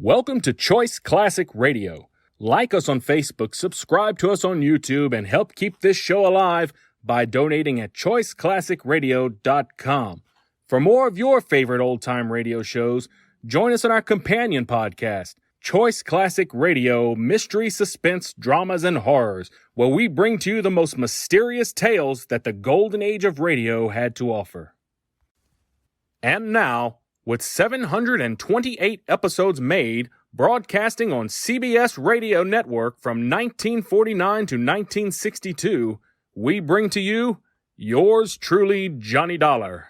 Welcome to Choice Classic Radio. Like us on Facebook, subscribe to us on YouTube, and help keep this show alive by donating at choiceclassicradio.com. For more of your favorite old-time radio shows, join us on our companion podcast, Choice Classic Radio, Mystery, Suspense, Dramas, and Horrors, where we bring to you the most mysterious tales that the golden age of radio had to offer. And now, with 728 episodes made, broadcasting on CBS Radio Network from 1949 to 1962, we bring to you yours truly, Johnny Dollar.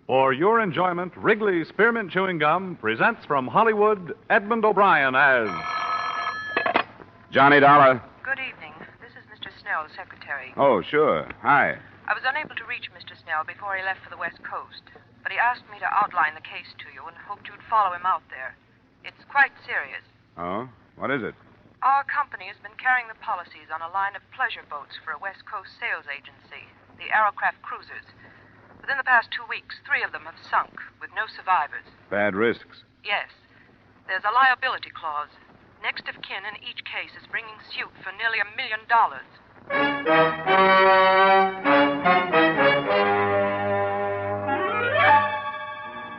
For your enjoyment, Wrigley Spearmint Chewing Gum presents from Hollywood Edmund O'Brien as Johnny Dollar. Good evening. This is Mr. Snell, the secretary. Oh, sure. Hi. I was unable to reach Mr. Snell before he left for the West Coast, but he asked me to outline the case to you and hoped you'd follow him out there. It's quite serious. Oh? What is it? Our company has been carrying the policies on a line of pleasure boats for a West Coast sales agency, the Arrowcraft cruisers. Within the past 2 weeks, 3 of them have sunk, with no survivors. Bad risks. Yes. There's a liability clause. Next of kin in each case is bringing suit for nearly $1 million.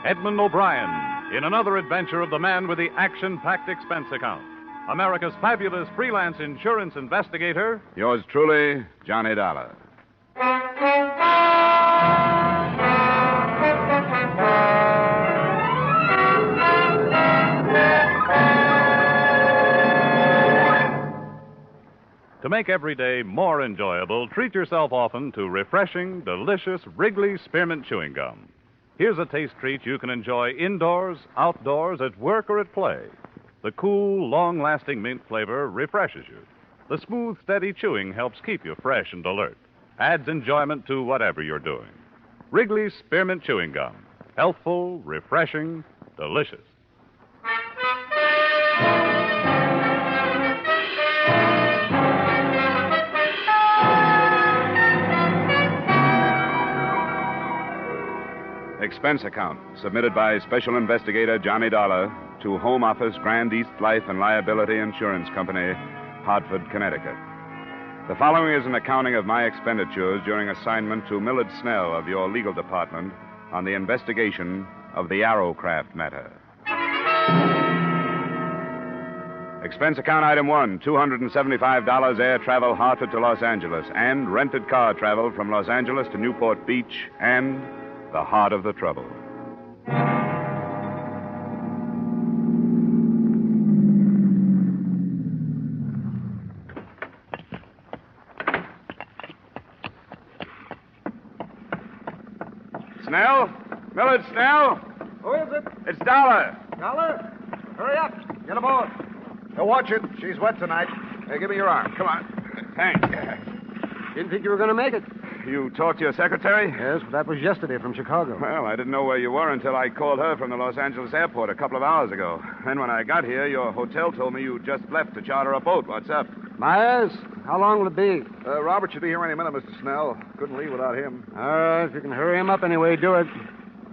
Edmund O'Brien in another adventure of the man with the action-packed expense account. America's fabulous freelance insurance investigator. Yours truly, Johnny Dollar. To make every day more enjoyable, treat yourself often to refreshing, delicious Wrigley Spearmint Chewing Gum. Here's a taste treat you can enjoy indoors, outdoors, at work, or at play. The cool, long-lasting mint flavor refreshes you. The smooth, steady chewing helps keep you fresh and alert. Adds enjoyment to whatever you're doing. Wrigley Spearmint Chewing Gum. Healthful, refreshing, delicious. Expense account submitted by Special Investigator Johnny Dollar to Home Office, Grand East Life and Liability Insurance Company, Hartford, Connecticut. The following is an accounting of my expenditures during assignment to Millard Snell of your legal department on the investigation of the Arrowcraft matter. Expense account item 1, $275 air travel Hartford to Los Angeles and rented car travel from Los Angeles to Newport Beach and the heart of the trouble. Snell? Millard Snell? Who is it? It's Dollar. Dollar? Hurry up. Get aboard. Now watch it. She's wet tonight. Hey, give me your arm. Come on. Thanks. Didn't think you were going to make it. You talked to your secretary? Yes, but that was yesterday from Chicago. Well, I didn't know where you were until I called her from the Los Angeles airport a couple of hours ago. Then when I got here, your hotel told me you just left to charter a boat. What's up? Myers, how long will it be? Robert should be here any minute, Mr. Snell. Couldn't leave without him. All right, if you can hurry him up anyway, do it.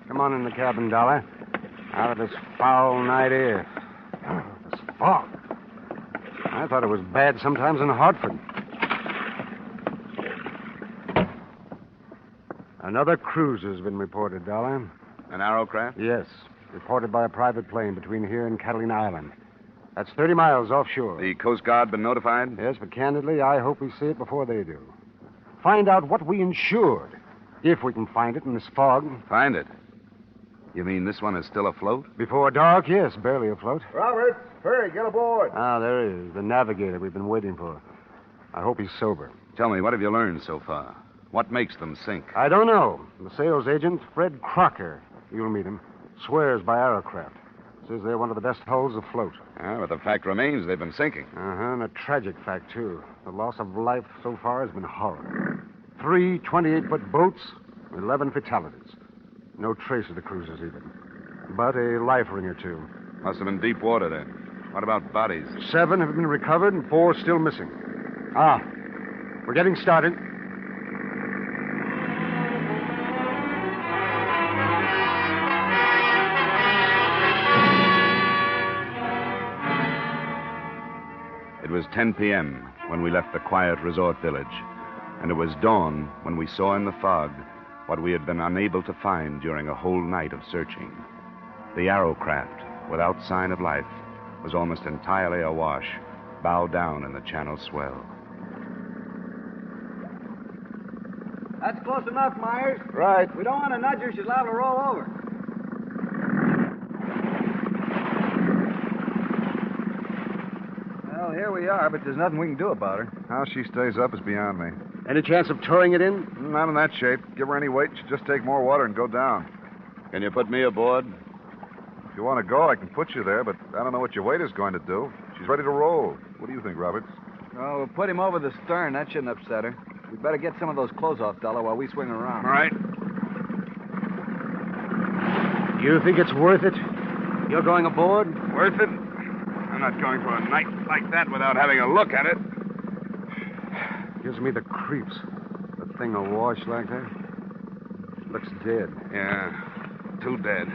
Come on in the cabin, Dollar. Out of this foul night air. Oh, this fog. I thought it was bad sometimes in Hartford. Another cruise has been reported, Dollar. An Arrowcraft? Yes, reported by a private plane between here and Catalina Island. That's 30 miles offshore. The Coast Guard been notified? Yes, but candidly, I hope we see it before they do. Find out what we insured, if we can find it in this fog. Find it? You mean this one is still afloat? Before dark, yes, barely afloat. Robert, hurry, get aboard. Ah, there he is, the navigator we've been waiting for. I hope he's sober. Tell me, what have you learned so far? What makes them sink? I don't know. The sales agent, Fred Crocker, you'll meet him, swears by Arrowcraft. Says they're one of the best hulls afloat. Ah, but the fact remains they've been sinking. Uh-huh, and a tragic fact, too. The loss of life so far has been horrible. 3 28-foot boats, 11 fatalities. No trace of the cruisers, even. But a life ring or two. Must have been deep water, then. What about bodies? 7 have been recovered and 4 still missing. Ah, we're getting started. It was 10 p.m. when we left the quiet resort village, and it was dawn when we saw in the fog what we had been unable to find during a whole night of searching. The Arrowcraft, without sign of life, was almost entirely awash, bow down in the channel swell. That's close enough, Myers. Right. We don't want to nudge her. She's liable to roll over. Well, here we are, but there's nothing we can do about her. How she stays up is beyond me. Any chance of towing it in? Not in that shape. Give her any weight, she'll just take more water and go down. Can you put me aboard? If you want to go, I can put you there, but I don't know what your weight is going to do. She's ready to roll. What do you think, Roberts? Oh, we'll put him over the stern. That shouldn't upset her. We'd better get some of those clothes off, Dollar, while we swing around. All right. You think it's worth it? You're going aboard? Worth it? I'm not going for a night like that without having a look at it. Gives me the creeps. The thing awash like that. Looks dead. Yeah, too dead.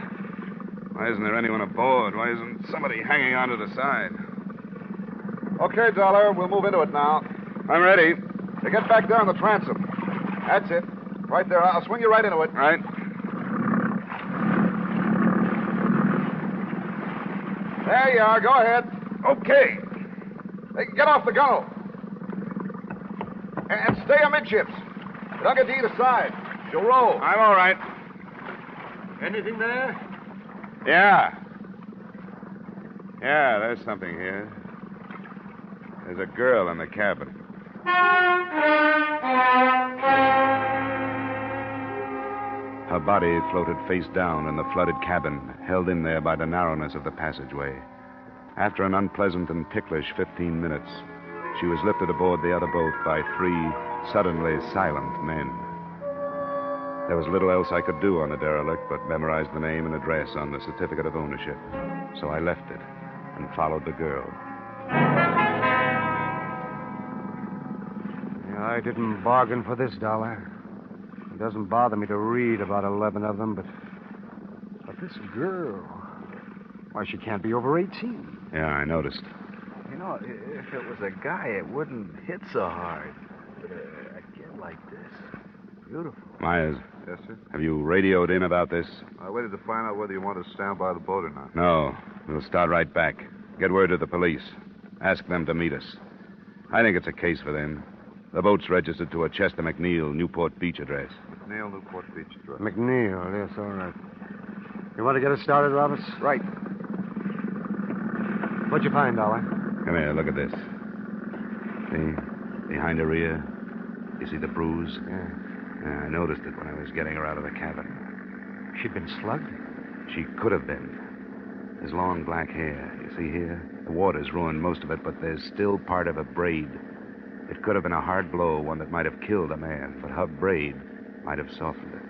Why isn't there anyone aboard? Why isn't somebody hanging onto the side? Okay, Dollar, we'll move into it now. I'm ready. Now get back there on the transom. That's it. Right there. I'll swing you right into it. Right. There you are. Go ahead. Okay. Hey, get off the gunwale. And stay amidships. Don't get to either side. She'll roll. I'm all right. Anything there? Yeah. Yeah, there's something here. There's a girl in the cabin. Her body floated face down in the flooded cabin, held in there by the narrowness of the passageway. After an unpleasant and ticklish 15 minutes, she was lifted aboard the other boat by 3 suddenly silent men. There was little else I could do on the derelict but memorize the name and address on the certificate of ownership. So I left it and followed the girl. Yeah, I didn't bargain for this, Dollar. It doesn't bother me to read about 11 of them, but this girl, why, she can't be over 18. Yeah, I noticed. You know, if it was a guy, it wouldn't hit so hard. But a kid like this, beautiful. Myers, Yes, sir? have you radioed in about this? I waited to find out whether you want to stand by the boat or not. No. We'll start right back. Get word to the police. Ask them to meet us. I think it's a case for them. The boat's registered to a Chester McNeil Newport Beach address. McNeil, Newport Beach address. McNeil, yes, all right. You want to get us started, Roberts? Right. What'd you find, Dollar? Come here, look at this. See? Behind her ear. You see the bruise? Yeah. Yeah, I noticed it when I was getting her out of the cabin. She'd been slugged? She could have been. There's long black hair. You see here? The water's ruined most of it, but there's still part of a braid. It could have been a hard blow, one that might have killed a man, but her braid might have softened it.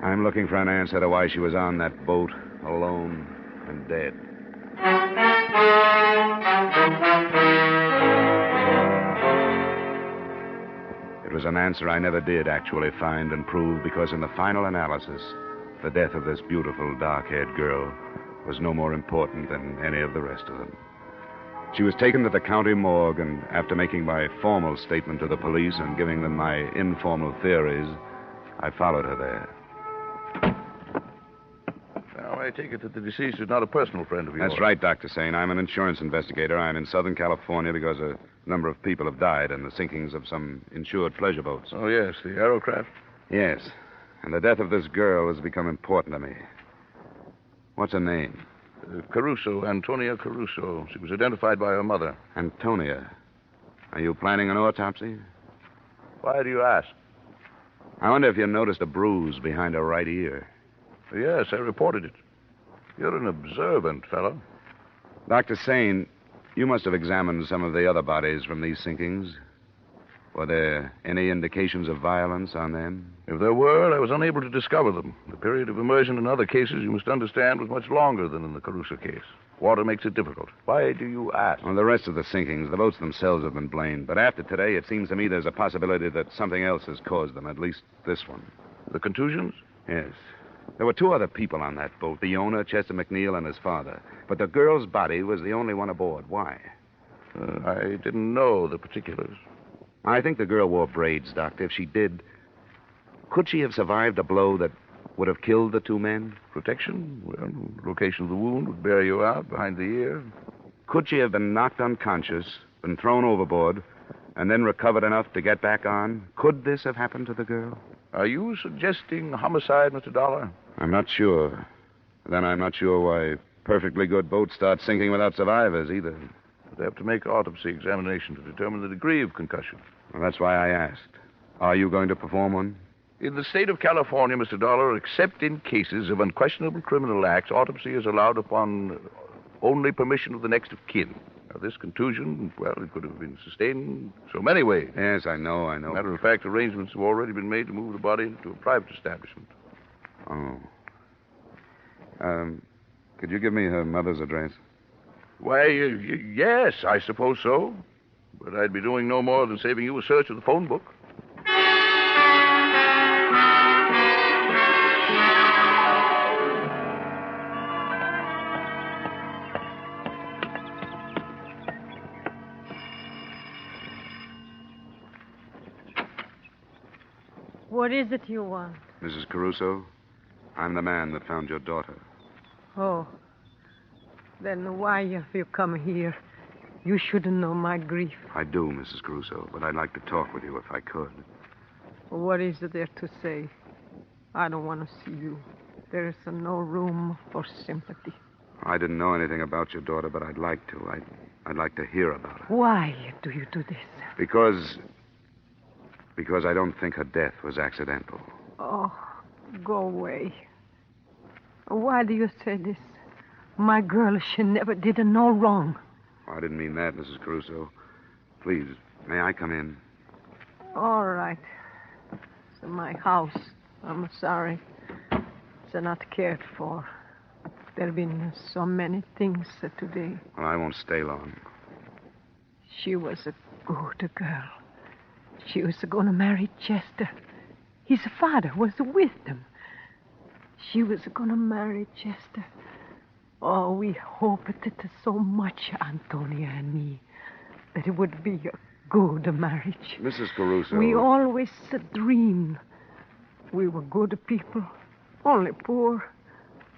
I'm looking for an answer to why she was on that boat, alone and dead. It was an answer I never did actually find and prove, because in the final analysis, the death of this beautiful, dark-haired girl was no more important than any of the rest of them. She was taken to the county morgue, and after making my formal statement to the police and giving them my informal theories, I followed her there. Now, I take it that the deceased is not a personal friend of yours. That's right, Dr. Sane. I'm an insurance investigator. I'm in Southern California because a number of people have died in the sinkings of some insured pleasure boats. Oh, yes, the Arrowcraft. Yes, and the death of this girl has become important to me. What's her name? Caruso, Antonia Caruso. She was identified by her mother. Antonia. Are you planning an autopsy? Why do you ask? I wonder if you noticed a bruise behind her right ear. Yes, I reported it. You're an observant fellow. Dr. Sane, you must have examined some of the other bodies from these sinkings. Were there any indications of violence on them? If there were, I was unable to discover them. The period of immersion in other cases, you must understand, was much longer than in the Caruso case. Water makes it difficult. Why do you ask? On the rest of the sinkings, the boats themselves have been blamed. But after today, it seems to me there's a possibility that something else has caused them, at least this one. The contusions? Yes. There were 2 other people on that boat, the owner, Chester McNeil, and his father. But the girl's body was the only one aboard. Why? I didn't know the particulars. I think the girl wore braids, Doctor. If she did, could she have survived a blow that would have killed the two men? Protection? Well, location of the wound would bear you out behind the ear. Could she have been knocked unconscious, been thrown overboard, and then recovered enough to get back on? Could this have happened to the girl? Are you suggesting homicide, Mr. Dollar? I'm not sure. Then I'm not sure why perfectly good boats start sinking without survivors either. They have to make autopsy examination to determine the degree of concussion. Well, that's why I asked. Are you going to perform one? In the state of California, Mr. Dollar, except in cases of unquestionable criminal acts, autopsy is allowed upon only permission of the next of kin. Now, this contusion, well, it could have been sustained so many ways. Yes, I know. Matter of fact, arrangements have already been made to move the body to a private establishment. Oh. Could you give me her mother's address? Why, yes, I suppose so. But I'd be doing no more than saving you a search of the phone book. What is it you want? Mrs. Caruso, I'm the man that found your daughter. Oh. Then why have you come here? You should know my grief. I do, Mrs. Caruso, but I'd like to talk with you if I could. What is there to say? I don't want to see you. There is no room for sympathy. I didn't know anything about your daughter, but I'd like to. I'd like to hear about her. Why do you do this? Because I don't think her death was accidental. Oh, go away. Why do you say this? My girl, she never did no wrong. I didn't mean that, Mrs. Caruso. Please, may I come in? All right. It's my house. I'm sorry. It's not cared for. There have been so many things today. Well, I won't stay long. She was a good girl. She was going to marry Chester. His father was with them. She was going to marry Chester. Oh, we hoped it so much, Antonia and me, that it would be a good marriage. Mrs. Caruso. We always dreamed. We were good people, only poor.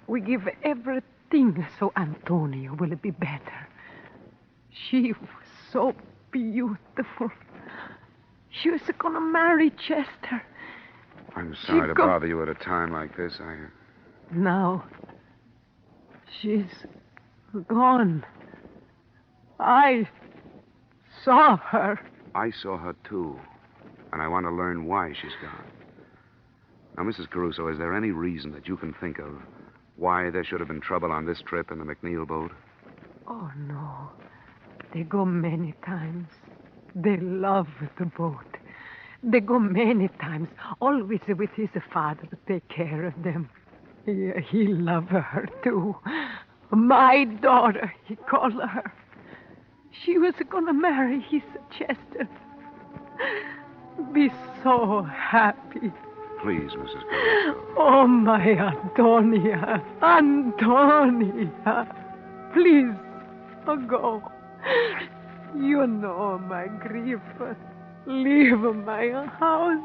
We give everything so Antonia will be better. She was so beautiful. She was going to marry Chester. I'm sorry to bother you at a time like this. Now, she's gone. I saw her. I saw her, too. And I want to learn why she's gone. Now, Mrs. Caruso, is there any reason that you can think of why there should have been trouble on this trip in the McNeil boat? Oh, no. They go many times. They love the boat. They go many times, always with his father to take care of them. He loved her, too. My daughter, he called her. She was going to marry his Chester. Be so happy. Please, Mrs. Caruso. Oh, my Antonia. Antonia. Please, go. You know my grief. Leave my house.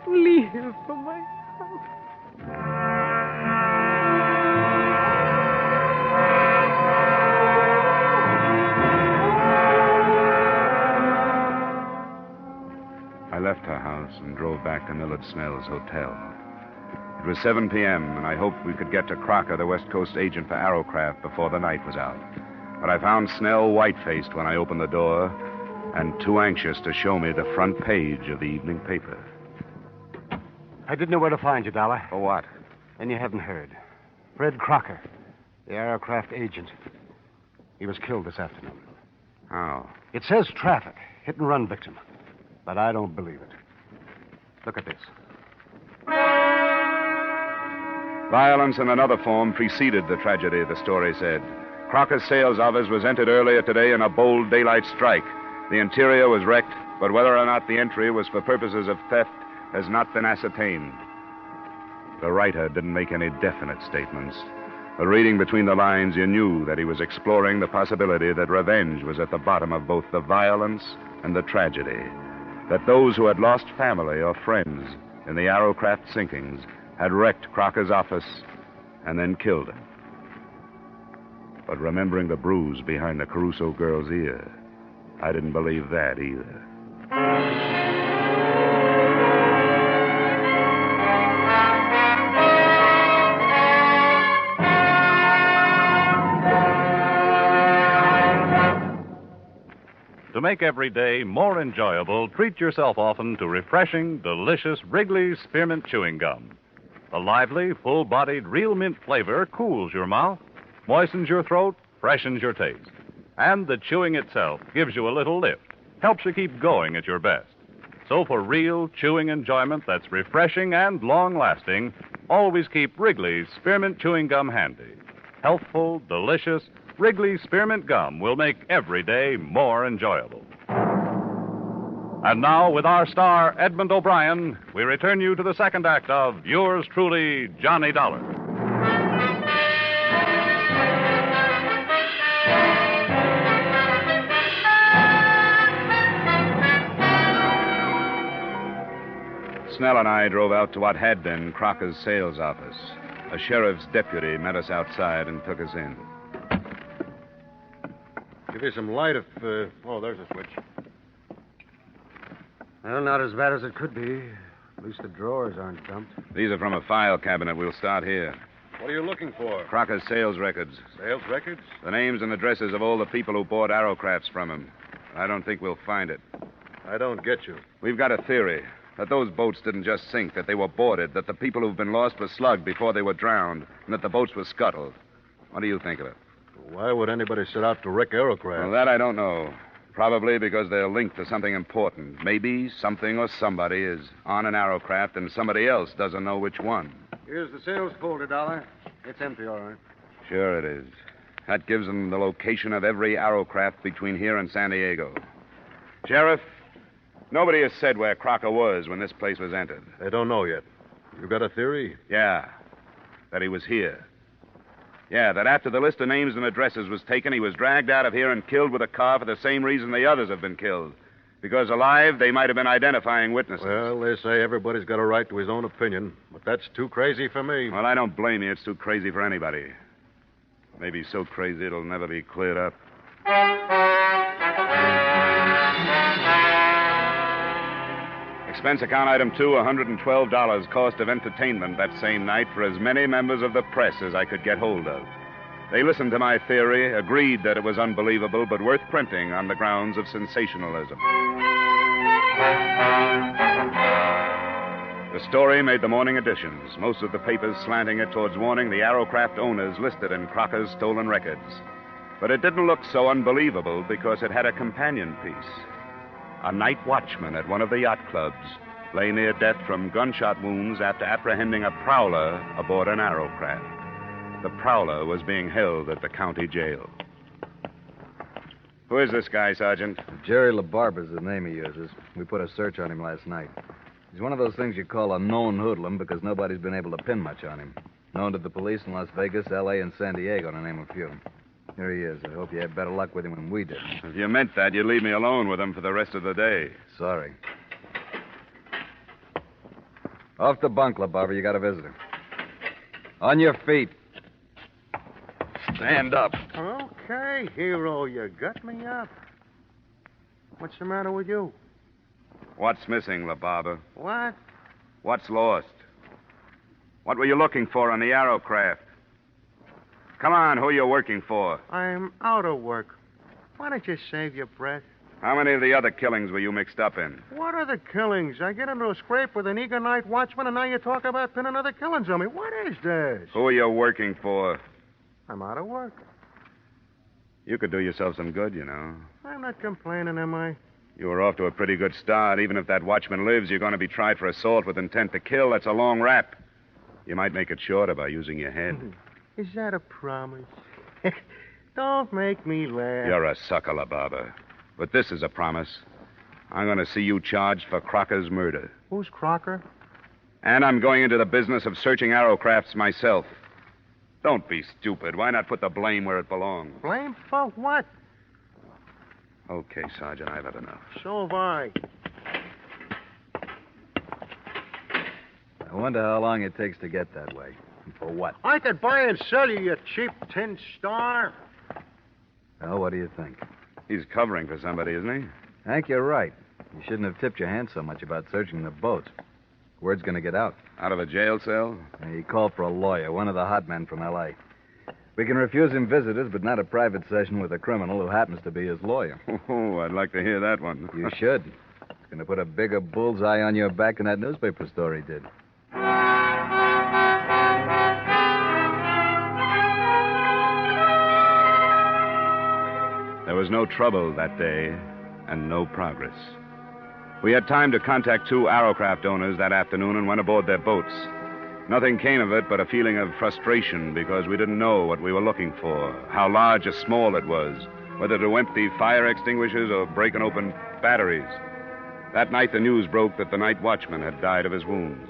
Leave my house. I left her house and drove back to Millard Snell's hotel. It was 7 p.m., and I hoped we could get to Crocker, the West Coast agent for Arrowcraft, before the night was out. But I found Snell white-faced when I opened the door and too anxious to show me the front page of the evening paper. I didn't know where to find you, Dollar. For what? And you haven't heard. Fred Crocker, the Arrowcraft agent. He was killed this afternoon. How? It says traffic, hit-and-run victim. But I don't believe it. Look at this. Violence in another form preceded the tragedy, the story said. Crocker's sales office was entered earlier today in a bold daylight strike. The interior was wrecked, but whether or not the entry was for purposes of theft has not been ascertained. The writer didn't make any definite statements, But reading between the lines, you knew that he was exploring the possibility that revenge was at the bottom of both the violence and the tragedy. That those who had lost family or friends in the Arrowcraft sinkings had wrecked Crocker's office and then killed him. But remembering the bruise behind the Caruso girl's ear, I didn't believe that either. To make every day more enjoyable, treat yourself often to refreshing, delicious Wrigley's Spearmint Chewing Gum. The lively, full-bodied, real mint flavor cools your mouth, moistens your throat, freshens your taste. And the chewing itself gives you a little lift, helps you keep going at your best. So for real chewing enjoyment that's refreshing and long-lasting, always keep Wrigley's Spearmint Chewing Gum handy. Healthful, delicious, Wrigley's Spearmint Gum will make every day more enjoyable. And now, with our star, Edmund O'Brien, we return you to the second act of Yours Truly, Johnny Dollar. Snell and I drove out to what had been Crocker's sales office. A sheriff's deputy met us outside and took us in. Give you some light if... Oh, there's a switch. Well, not as bad as it could be. At least the drawers aren't dumped. These are from a file cabinet. We'll start here. What are you looking for? Crocker's sales records. Sales records? The names and addresses of all the people who bought Arrowcrafts from him. I don't think we'll find it. I don't get you. We've got a theory that those boats didn't just sink, that they were boarded, that the people who've been lost were slugged before they were drowned, and that the boats were scuttled. What do you think of it? Why would anybody set out to wreck Arrowcraft? Well, that I don't know. Probably because they're linked to something important. Maybe something or somebody is on an Arrowcraft and somebody else doesn't know which one. Here's the sales folder, Dollar. It's empty, all right. Sure it is. That gives them the location of every Arrowcraft between here and San Diego. Sheriff, nobody has said where Crocker was when this place was entered. They don't know yet. You got a theory? Yeah, that he was here. Yeah, that after the list of names and addresses was taken, he was dragged out of here and killed with a car for the same reason the others have been killed. Because alive, they might have been identifying witnesses. Well, they say everybody's got a right to his own opinion, but that's too crazy for me. Well, I don't blame you. It's too crazy for anybody. Maybe so crazy it'll never be cleared up. Expense account item 2, $112 cost of entertainment that same night for as many members of the press as I could get hold of. They listened to my theory, agreed that it was unbelievable, but worth printing on the grounds of sensationalism. The story made the morning editions, most of the papers slanting it towards warning the Arrowcraft owners listed in Crocker's stolen records. But it didn't look so unbelievable because it had a companion piece. A night watchman at one of the yacht clubs lay near death from gunshot wounds after apprehending a prowler aboard an Arrowcraft. The prowler was being held at the county jail. Who is this guy, Sergeant? Jerry LaBarber's the name he uses. We put a search on him last night. He's one of those things you call a known hoodlum because nobody's been able to pin much on him. Known to the police in Las Vegas, L.A., and San Diego, to name a few. Here he is. I hope you had better luck with him than we did. If you meant that, you'd leave me alone with him for the rest of the day. Sorry. Off the bunk, LaBarber. You got a visitor. On your feet. Stand up. Okay, hero, you got me up. What's the matter with you? What's missing, LaBarber? What? What's lost? What were you looking for on the Arrowcraft? Come on, who are you working for? I'm out of work. Why don't you save your breath? How many of the other killings were you mixed up in? What are the killings? I get into a scrape with an eager night watchman, and now you talk about pinning other killings on me. What is this? Who are you working for? I'm out of work. You could do yourself some good, you know. I'm not complaining, am I? You were off to a pretty good start. Even if that watchman lives, you're going to be tried for assault with intent to kill. That's a long rap. You might make it shorter by using your head. Is that a promise? Don't make me laugh. You're a sucker, LaBarber. But this is a promise. I'm going to see you charged for Crocker's murder. Who's Crocker? And I'm going into the business of searching Arrowcrafts myself. Don't be stupid. Why not put the blame where it belongs? Blame for what? Okay, Sergeant, I've had enough. So have I. I wonder how long it takes to get that way. And for what? I could buy and sell you, you cheap tin star. Well, what do you think? He's covering for somebody, isn't he? Hank, you're right. You shouldn't have tipped your hand so much about searching the boats. Word's going to get out. Out of a jail cell? He called for a lawyer, one of the hot men from L.A. We can refuse him visitors, but not a private session with a criminal who happens to be his lawyer. Oh, I'd like to hear that one. You should. It's going to put a bigger bullseye on your back than that newspaper story did. There was no trouble that day and no progress. We had time to contact 2 Arrowcraft owners that afternoon and went aboard their boats. Nothing came of it but a feeling of frustration because we didn't know what we were looking for, how large or small it was, whether to empty fire extinguishers or break and open batteries. That night, the news broke that the night watchman had died of his wounds.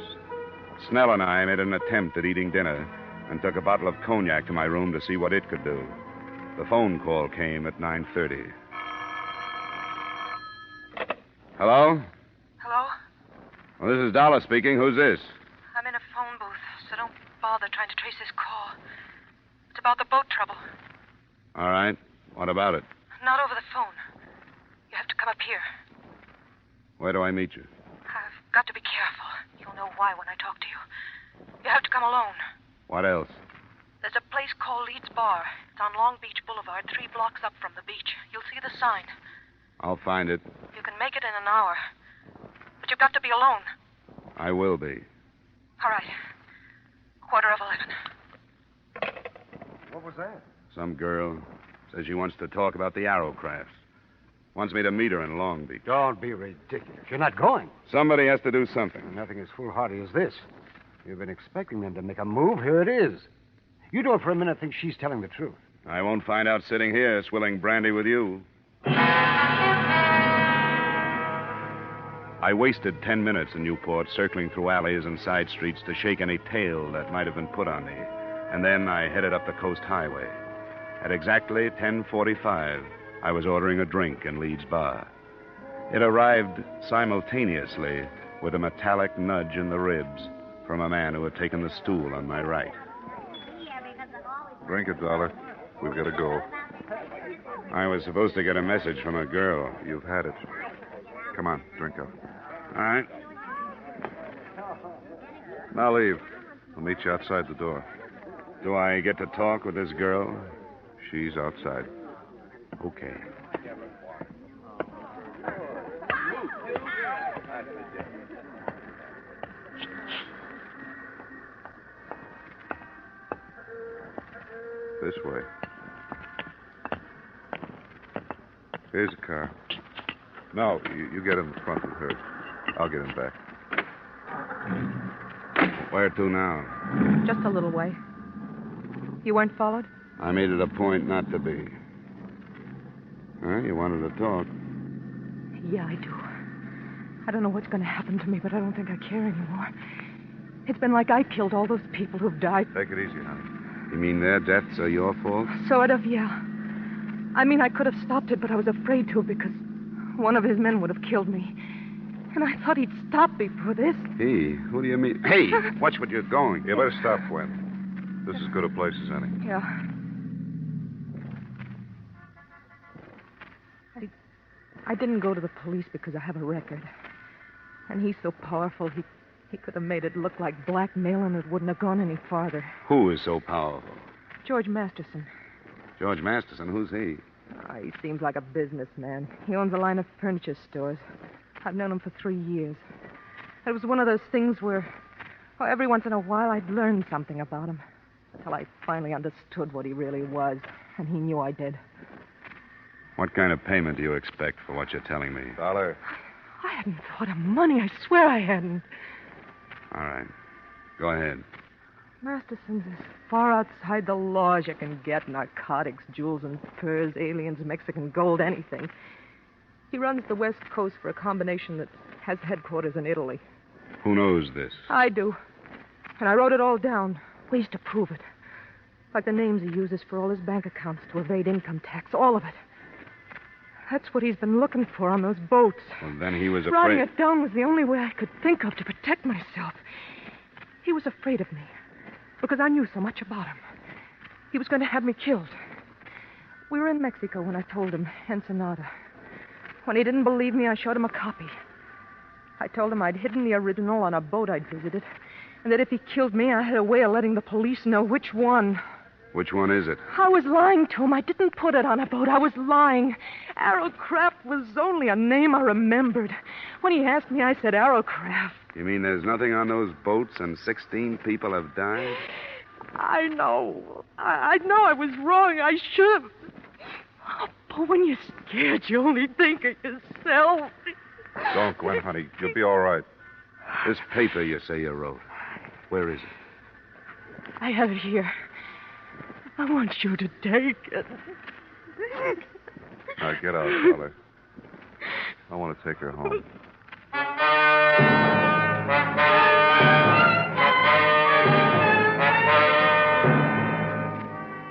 Snell and I made an attempt at eating dinner and took a bottle of cognac to my room to see what it could do. The phone call came at 9:30. Hello? Hello? Well, this is Dollar speaking. Who's this? I'm in a phone booth, so don't bother trying to trace this call. It's about the boat trouble. All right. What about it? Not over the phone. You have to come up here. Where do I meet you? I've got to be careful. You'll know why when I talk to you. You have to come alone. What else? There's a place called Leeds Bar. It's on Long Beach Boulevard, 3 blocks up from the beach. You'll see the sign. I'll find it. You can make it in an hour. But you've got to be alone. I will be. All right. 11:15. What was that? Some girl says she wants to talk about the Arrowcrafts. Wants me to meet her in Long Beach. Don't be ridiculous. You're not going. Somebody has to do something. Nothing as foolhardy as this. You've been expecting them to make a move. Here it is. You don't for a minute think she's telling the truth. I won't find out sitting here swilling brandy with you. I wasted 10 minutes in Newport circling through alleys and side streets to shake any tail that might have been put on me. And then I headed up the coast highway. At exactly 10:45, I was ordering a drink in Leeds Bar. It arrived simultaneously with a metallic nudge in the ribs from a man who had taken the stool on my right. Drink it, Dollar. We've got to go. I was supposed to get a message from a girl. You've had it. Come on, drink up. All right. Now leave. I'll meet you outside the door. Do I get to talk with this girl? She's outside. Okay. This way. Here's a car. No, you get in the front with hers. I'll get in back. Where to now? Just a little way. You weren't followed? I made it a point not to be. Huh? You wanted to talk. Yeah, I do. I don't know what's going to happen to me, but I don't think I care anymore. It's been like I killed all those people who've died. Take it easy, honey. You mean their deaths are your fault? Sort of, yeah. I mean, I could have stopped it, but I was afraid to because one of his men would have killed me. And I thought he'd stop me for this. He? Who do you mean? Hey, watch what you're going. You better stop, Gwen. This is as good a place as any. Yeah. I didn't go to the police because I have a record. And he's so powerful, he could have made it look like blackmail and it wouldn't have gone any farther. Who is so powerful? George Masterson. George Masterson. Who's he? He seems like a businessman. He owns a line of furniture stores. I've known him for 3 years. It was one of those things where every once in a while I'd learn something about him. Until I finally understood what he really was. And he knew I did. What kind of payment do you expect for what you're telling me? Dollar. I hadn't thought of money. I swear I hadn't. All right. Go ahead. Masterson's as far outside the law as you can get. Narcotics, jewels and furs, aliens, Mexican gold, anything. He runs the West Coast for a combination that has headquarters in Italy. Who knows this? I do. And I wrote it all down. Ways to prove it. Like the names he uses for all his bank accounts to evade income tax. All of it. That's what he's been looking for on those boats. Well, then he was Writing afraid. it down was the only way I could think of to protect myself. He was afraid of me because I knew so much about him. He was going to have me killed. We were in Mexico when I told him, Ensenada. When he didn't believe me, I showed him a copy. I told him I'd hidden the original on a boat I'd visited, and that if he killed me, I had a way of letting the police know which one. Which one is it? I was lying to him. I didn't put it on a boat. I was lying. Arrowcraft was only a name I remembered. When he asked me, I said Arrowcraft. You mean there's nothing on those boats and 16 people have died? I know. I know I was wrong. I should have. Oh, but when you're scared, you only think of yourself. Don't, Gwen, honey. You'll be all right. This paper you say you wrote, where is it? I have it here. I want you to take it. Now, get out, Dollar. I want to take her home.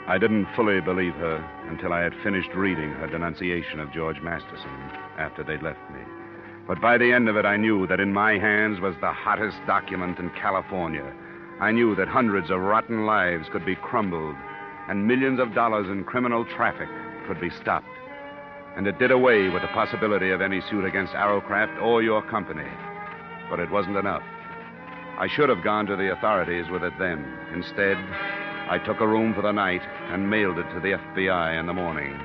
I didn't fully believe her until I had finished reading her denunciation of George Masterson after they'd left me. But by the end of it, I knew that in my hands was the hottest document in California. I knew that hundreds of rotten lives could be crumbled and millions of dollars in criminal traffic could be stopped. And it did away with the possibility of any suit against Arrowcraft or your company. But it wasn't enough. I should have gone to the authorities with it then. Instead, I took a room for the night and mailed it to the FBI in the morning.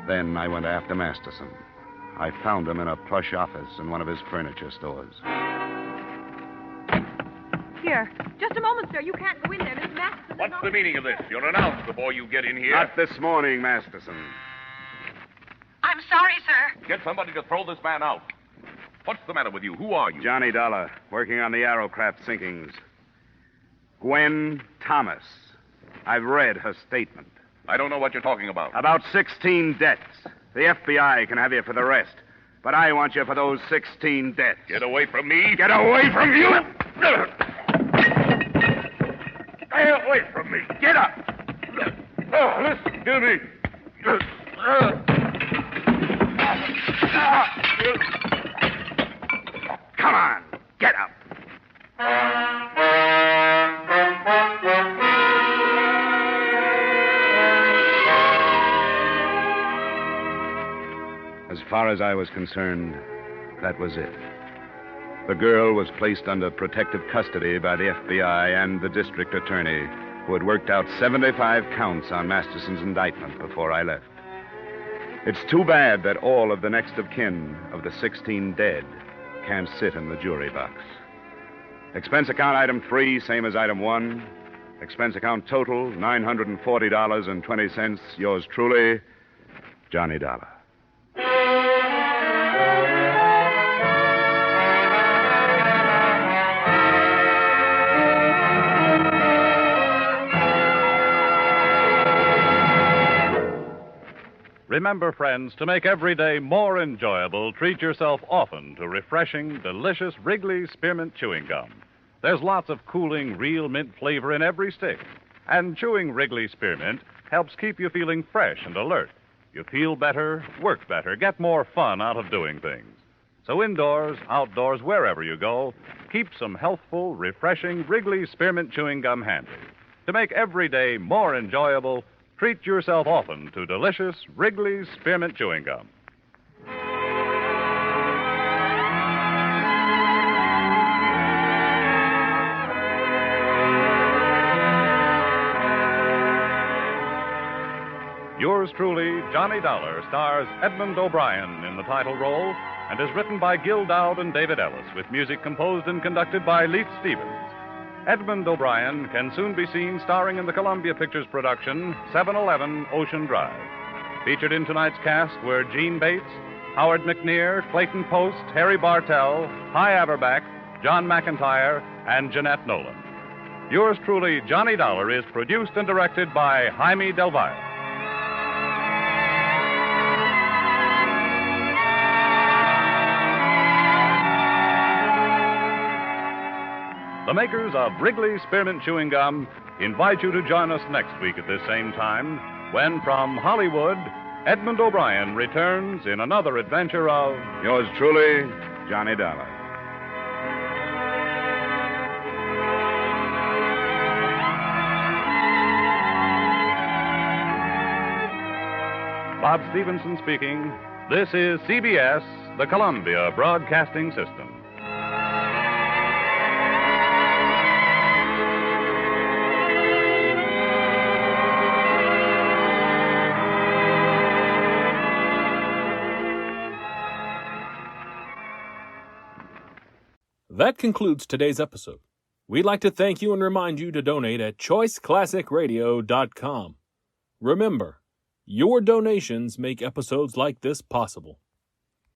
Then I went after Masterson. I found him in a plush office in one of his furniture stores. Here. Just a moment, sir. You can't go in there. Miss Masterson. What's the meaning of this? You're announced before you get in here. Not this morning, Masterson. I'm sorry, sir. Get somebody to throw this man out. What's the matter with you? Who are you? Johnny Dollar, working on the Arrowcraft sinkings. Gwen Thomas. I've read her statement. I don't know what you're talking about. About 16 deaths. The FBI can have you for the rest. But I want you for those 16 deaths. Get away from me. Get away from you! Stay away from me. Get up! Listen to me. Come on, get up. As far as I was concerned, that was it. The girl was placed under protective custody by the FBI and the district attorney, who had worked out 75 counts on Masterson's indictment before I left. It's too bad that all of the next of kin of the 16 dead can't sit in the jury box. Expense account item 3, same as item 1. Expense account total, $940.20. Yours truly, Johnny Dollar. Remember, friends, to make every day more enjoyable, treat yourself often to refreshing, delicious Wrigley Spearmint Chewing Gum. There's lots of cooling, real mint flavor in every stick. And chewing Wrigley Spearmint helps keep you feeling fresh and alert. You feel better, work better, get more fun out of doing things. So indoors, outdoors, wherever you go, keep some healthful, refreshing Wrigley Spearmint Chewing Gum handy. To make every day more enjoyable, treat yourself often to delicious Wrigley Spearmint Chewing Gum. Yours truly, Johnny Dollar, stars Edmund O'Brien in the title role and is written by Gil Dowd and David Ellis, with music composed and conducted by Leith Stevens. Edmund O'Brien can soon be seen starring in the Columbia Pictures production 711 Ocean Drive. Featured in tonight's cast were Gene Bates, Howard McNear, Clayton Post, Harry Bartell, Hy Averback, John McIntyre, and Jeanette Nolan. Yours truly, Johnny Dollar, is produced and directed by Jaime Del Valle. The makers of Wrigley Spearmint Chewing Gum invite you to join us next week at this same time when, from Hollywood, Edmund O'Brien returns in another adventure of Yours truly, Johnny Dollar. Bob Stevenson speaking. This is CBS, the Columbia Broadcasting System. That concludes today's episode. We'd like to thank you and remind you to donate at choiceclassicradio.com. Remember, your donations make episodes like this possible.